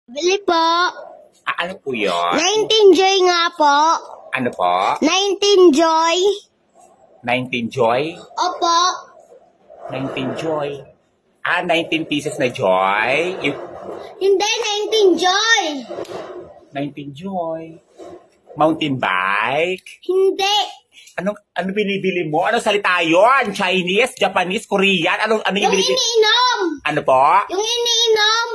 Bili po. Ano po yun? 19 Joy nga po. Ano po? 19 Joy. 19 Joy? Opo. 19 Joy. 19 pieces na Joy? Hindi, 19 Joy. 19 Joy. Mountain bike? Hindi. Ano binibili mo? Ano salita yun? Chinese, Japanese, Korean? Ano yung Yung binibili? iniinom. Ano po? Yung iniinom.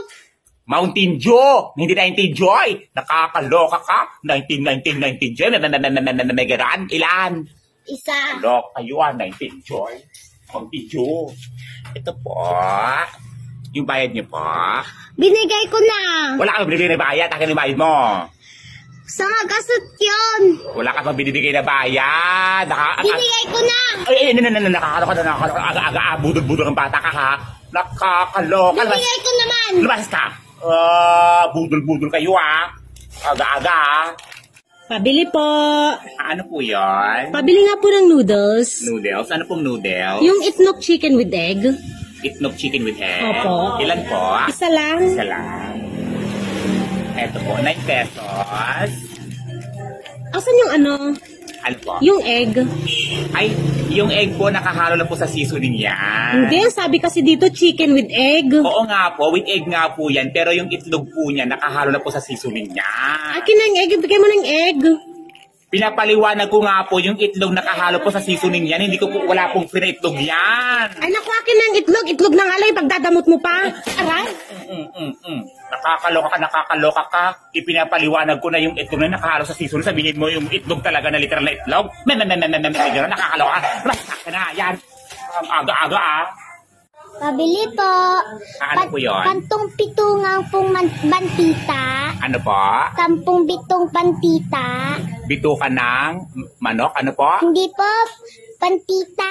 Mountain Dew! Hindi 19 Joy! Nakakaloka ka! 19 Joy! May garan? Ilan? Isa. Loka kayo 19 Joy! Mountain Dew! Ito po. Yung bayad niyo po. Binigay ko na. Wala kang binibigay na bayad. Akin yung bayad mo. Sa gasot yun. Wala ka pang binibigay na bayad. Binigay ko na. Ay, nakakaloka na. Aga-aga, budol-budol ang bata ka ha. Nakakaloka. Binigay ko naman. Lumabas ka. Budol-budol kayo ha. Aga-aga. Pabili po. Ano po yan? Pabili nga po ng noodles. Noodles? Ano pong noodles? Yung itlog chicken with egg. Itlog chicken with egg? Opo. Ilan po? Isa lang. Isa lang. Ito po, 9 pesos. Asan yung ano? Ano po? Yung egg. Ay, yung egg po nakahalo na po sa seasoning yan. Hindi, sabi kasi dito chicken with egg. Oo nga po, with egg nga po yan. Pero yung itlog po niya nakahalo na po sa seasoning niya. Akin na yung egg. Bigay mo ng egg. Pinapaliwanag ko nga po yung itlog nakahalo po sa seasoning yan. Hindi ko po, wala pong free na itlog yan. Ay, naku, akin na yung itlog. Itlog ng alay. Pagdadamot mo pa. Aray. Nakakaloka ka. Ipinapaliwanag ko na yung itlog na nakahalo sa seasoning. Sabihin mo yung itlog talaga na literal na itlog. Nakakaloka. Basta ka na, yan. Ang aga-aga ah. Pabili po. Ano po yun? Pantong pitungang pong bantita. Ano po? Tampong bitong pantita. Bito ka ng manok? Ano po? Hindi po. Pantita.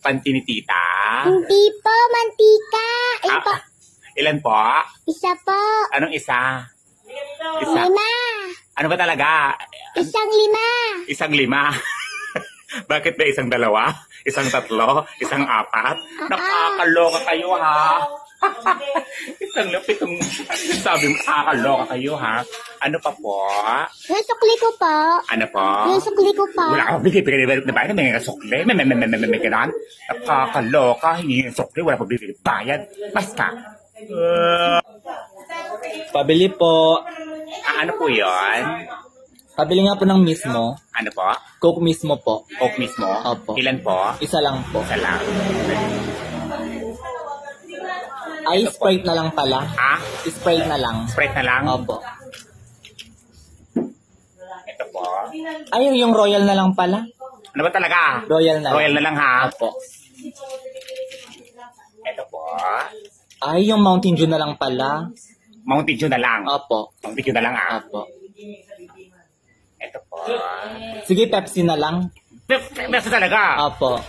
Pantinitita? Hindi po. Mantika. Ayun po. Ilan po? Isa po. Anong isa? Isa? 5. Ano ba talaga? Isang 5. Isang 5? Bakit ba isang 2? Isang 3? Isang 4? Nakakaloka kayo ha? Isang lapitong sabi mo, nakakaloka kayo ha? Ano pa po? Yung sukli ko po. Ano po? Yung sukli ko po. Wala akong bigay na bayad. May sukli. May ganan. Nakakaloka. Hindi yung sukli. Wala akong bigay bayad. Basta. Pabili po. Ano po yun? Pabili nga po ng mismo. Ano po? Coke mismo po. Coke mismo? Opo. Ilan po? Isa lang po. Isa lang. Ay, Sprite na lang pala. Ha? Sprite na lang. Sprite na lang? Opo. Ito po. Ay, yung Royal na lang pala. Ano ba talaga? Royal na Royal lang. na lang ha? Opo. Ito po. Ay, yung Mountain Dew na lang pala. Mountain Dew na lang? Opo. Mountain Dew na lang ha? Opo. Ito po. Sige, Pepsi na lang. Basta talaga? Opo.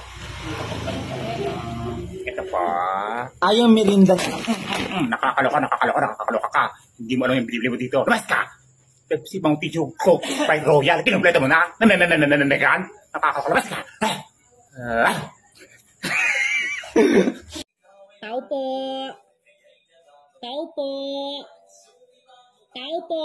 Ito po. Ay, yung Mirinda. Nakakaloka ka. Hindi mo alam yung binibili mo dito. Labas ka! Pepsi, Mountain Dew, Coke, Sprite Royal. Kinumpleto mo na. Megan. Nakakalabas ka. Tao po. Tao po. Tao po.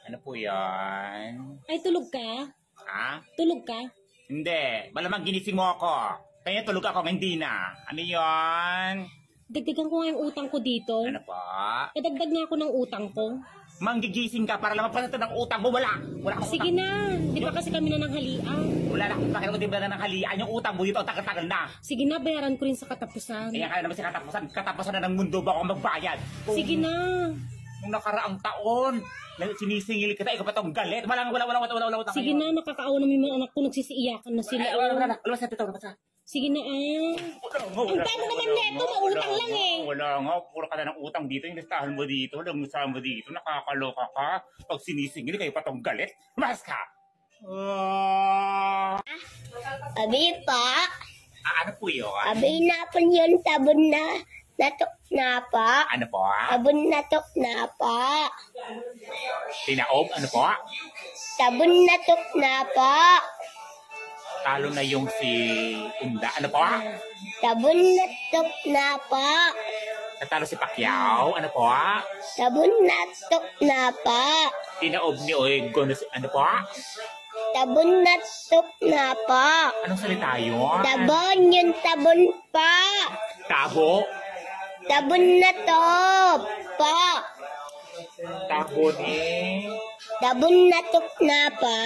Ano po yan? Ay, tulog ka? Ha? Tulog ka? Hindi. Malamang ginising mo ako. Kaya tulog ako, hindi na. Ano yan? Dagdagan ko nga yung utang ko dito. Ano po? Nadagdag na ako ng utang ko. Manggigising ka para lang mapasata ng utang mo. Wala. Wala akong Sige utang. na. Di ba kasi kami na nanghalian? Wala na akong pakialam din ba na nanghalian. Yung utang mo dito, tagal-tagal na. Sige na, bayaran ko rin sa katapusan. Kaya kaya naman sa katapusan. Katapusan na ng mundo ba ako magbayad? Sige na. Nung nakaraang taon, sinisingil kita, ikaw pa itong galit. Wala. Sige na, nakakaawa naman yung mga anak ko. Nagsisiiyakan na sila. Wala. Labas natin ito, labas na. Sige na Ang paano naman neto? Mautang lang eh. Wala nga, puro ka na ng utang dito. Yung listahan mo dito, lamusahan mo dito. Nakakaloka ka. Pag sinisingil, kayo pa itong galit. Labas ka! Abi pa. Ano po yun? Abi na po yun. Sabon na. Natok na pa. Ano po? Sabon natok na pa. Tinaob? Ano po? Sabon natok na pa. Talo na yung si Unda. Ano po? Sabon natok na pa. Natalo si Pacquiao. Ano po? Sabon na tuknapa. Tinaob ni Oegon. Ano po? Sabon na tuknapa. Anong salita yun? Sabon yung sabon pa. Tabo? Sabon na top pa. Tabo ni... Sabon na tuknapa.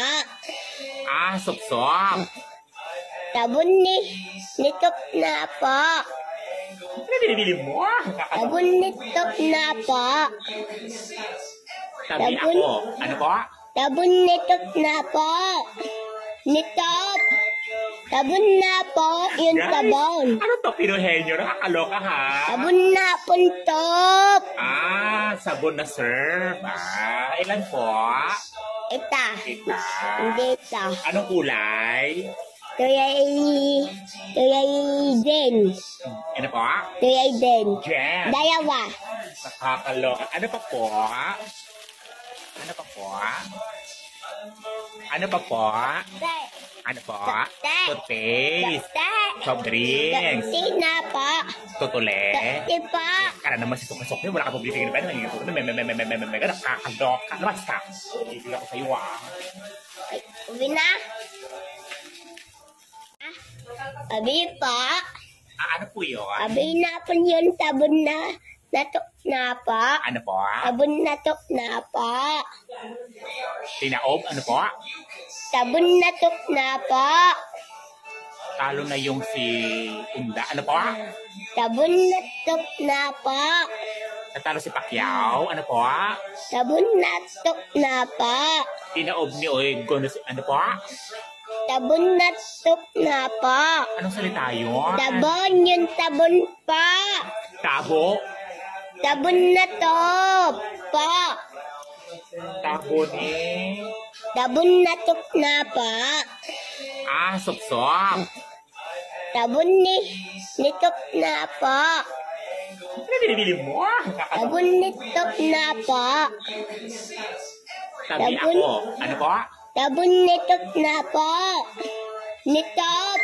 Sop-sop. Sabon ni tuknapa. Ano binibili mo? Sabon ni tuknapa. Sabi Sabon. ako. Ano po? Sabon ni tuknapa. Ni top. Sabon na po yung Guys, sabon. Ano to? Pinuhenyo? Nakakaloka ha? Sabon na puntop. Sabon na serve. Ilan po? Ita. Kita. Hindi ita. Anong kulay? Tuyay din. Ano po? Tuyay din. Jen. Dalawa. Nakakaloka. Ano pa po? Ano pa po? Ano pa po? Ano po? Toothpaste. Soft drinks. Sinapa. Tutule. Tipa. Kaya naman si Tukasok niyo, wala ka publikang ba? Nakakaloka. Basta. Ibig ako sa'yo Uwi na. Abi pa. Ano po yun? Abi na po yun sabon na natok na pa. Ano po? Sabon natok na pa. Tinaob? Ano po? Sabon natok na pa. Talo na yung si Unda. Ano po? Sabon natok na pa. Natalo si Pacquiao. Ano po? Sabon natok na pa. Tinaob ni Oegon. Ano po? Sabon natok na pa. Anong salita yun? Sabon yung sabon pa. Tabo? Sabon na top pa. Tabo ni... Sabon natok na pa. Sop-sop. Sabon nitok na pa. Ano binibili mo? Sabon nitok na pa. Sabi ako. Ano po? Sabon nitok na pa. Nitop.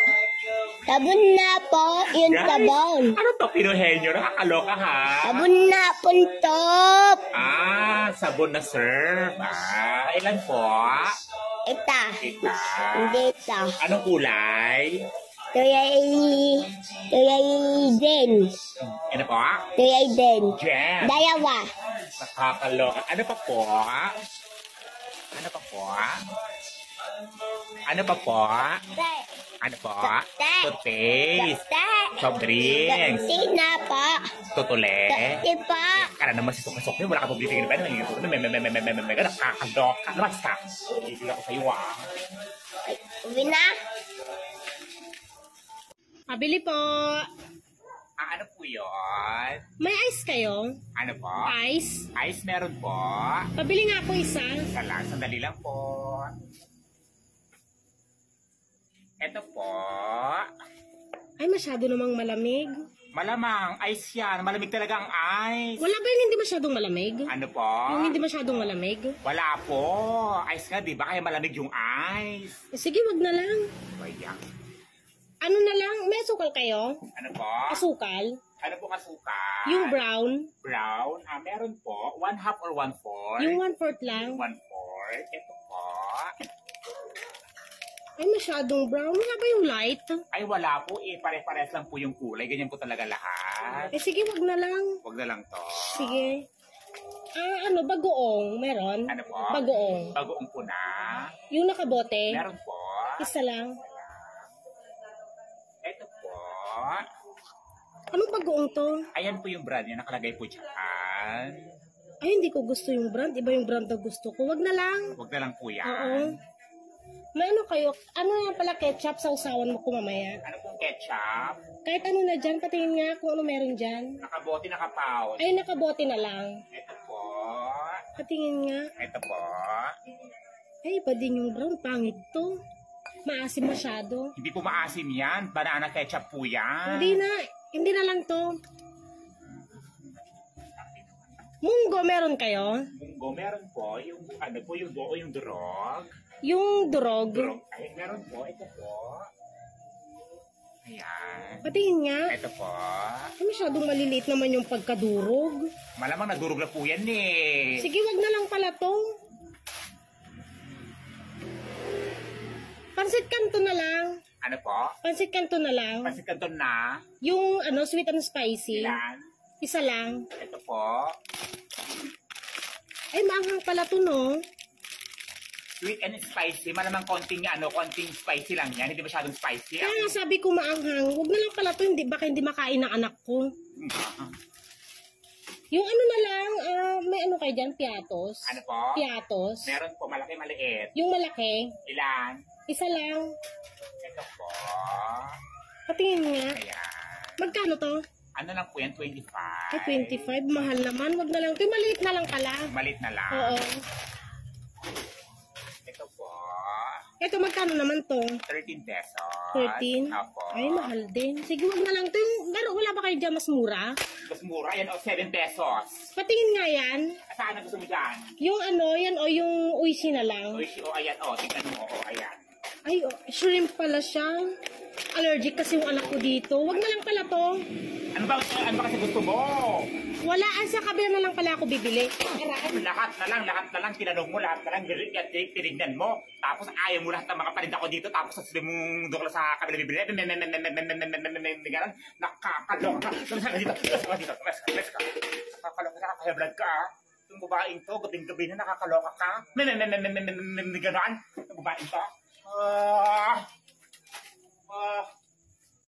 Sabon na po yung Guys, sabon. Ano to? Pinuhenyo? Nakakaloka ha? Sabon na puntop. Sabon na serve. Ilan po? Ita. Kita. Hindi ita. Anong kulay? Tuyay din. Ano po? Tuyay din. Jen. Dalawa. Nakakaloka. Ano pa po? Ano pa po? Ano pa po? Ano po? Toothpaste. Soft drinks. Sinapa. Tutule. Tipa. Kaya naman si Tukasok niyo, wala ka publikang ba? Nakakaloka. Basta. Ibig ako sa'yo Uwi na. Pabili po. Ano po yun? May ice kayo? Ano po? Ice? Ice meron po. Pabili nga po isa. Sandali lang po. Ito po. Ay, masyado namang malamig. Malamang, ice yan. Malamig talaga ang ice. Wala ba yung hindi masyadong malamig? Ano po? Yung hindi masyadong malamig? Wala po. Ice nga, di ba? Kaya malamig yung ice. Sige, wag na lang. Kaya. Ano na lang? May asukal kayo? Ano po? Asukal? Ano po kasuka? Yung brown? Brown? Meron po. 1/2 or 1/4? Yung 1/4 lang? 1/4. Ito po. Ay, masyadong brown. Wala ba yung light? Ay, wala po eh. Pare-pares lang po yung kulay. Ganyan po talaga lahat. Eh, sige, wag na lang. Huwag na lang to. Sige. Bagoong. Meron? Ano po? Bagoong. Bagoong po na. Yung nakabote? Meron po. Isa lang. Ito po. Anong bagoong to? Ayan po yung brand niya. Nakalagay po dyan. Ay, hindi ko gusto yung brand. Iba yung brand na gusto ko. Wag na lang. Huwag na lang po yan. Oo. May ano kayo? Ano yan pala ketchup sa usawan mo ko mamaya? Ano pong ketchup? Kahit ano na dyan, patingin nga kung ano meron dyan. Nakabote, nakapout. Ay, nakabote na lang. Ito po. Patingin nga. Ito po. Ay, iba din yung brown. Pangit to. Maasim masyado. Hindi po maasim yan. Banana ketchup po yan. Hindi na. Hindi na lang to. Munggo meron kayo? Munggo, meron po. Yung ano po, yung buo, yung durog. Yung durog. Durog. Ay, meron po. Ito po. Ayan. Patingin nga. Ito po. Ay, masyadong maliliit naman yung pagkadurog. Malamang nadurog na po yan eh. Sige, wag na lang pala to. Pansit kanto na lang. Ano po? Pansit kanto na lang. Pansit Canton na. Yung sweet and spicy. Ilan? Isa lang. Ito po. Ay, maanghang pala to, no? Sweet and spicy. Malamang konting spicy lang yan. Hindi masyadong spicy. Kaya nga sabi ko maanghang. Huwag na lang pala to. Hindi, baka hindi makain ng anak ko. Yung ano na lang, may ano kayo dyan? Piatos? Ano po? Piatos. Meron po malaki maliit. Yung malaki, Ilan? isa lang. Ito po. Patingin nga. Ayan. Magkano to? Ano lang po yan? 25. Ay, 25. Mahal naman. Wag na lang. Ito yung maliit na lang pala. Malit na lang. Oo. Ito po. Ito, magkano naman to? 13 pesos. 13? Opo. Ay, mahal din. Sige, wag na lang. Ito yung, wala ba kayo dyan mas mura? Mas mura yan o 7 pesos. Patingin nga yan. Saan ang gusto mo dyan? Yung ano, yan o yung uishi na lang. O ayan o. Tingnan mo o ayan. Ay, shrimp pala siya. Allergic kasi yung anak ko dito. Wag na lang pala to. Ano ba kasi gusto mo? Wala, sa kabila na lang pala ako bibili. Lahat na lang, tinanong mo, lahat na lang, tinignan mo. Tapos ayaw mo lahat ng mga paninda ko dito, tapos sasabi mong doon ka lang sa kabila bibili. Nakakaloka. Lumas ka dito. Nakakaloka, nakakaheblad ka. Yung babaeng to, gabing-gabi na nakakaloka ka. Ganon. Yung babaeng to.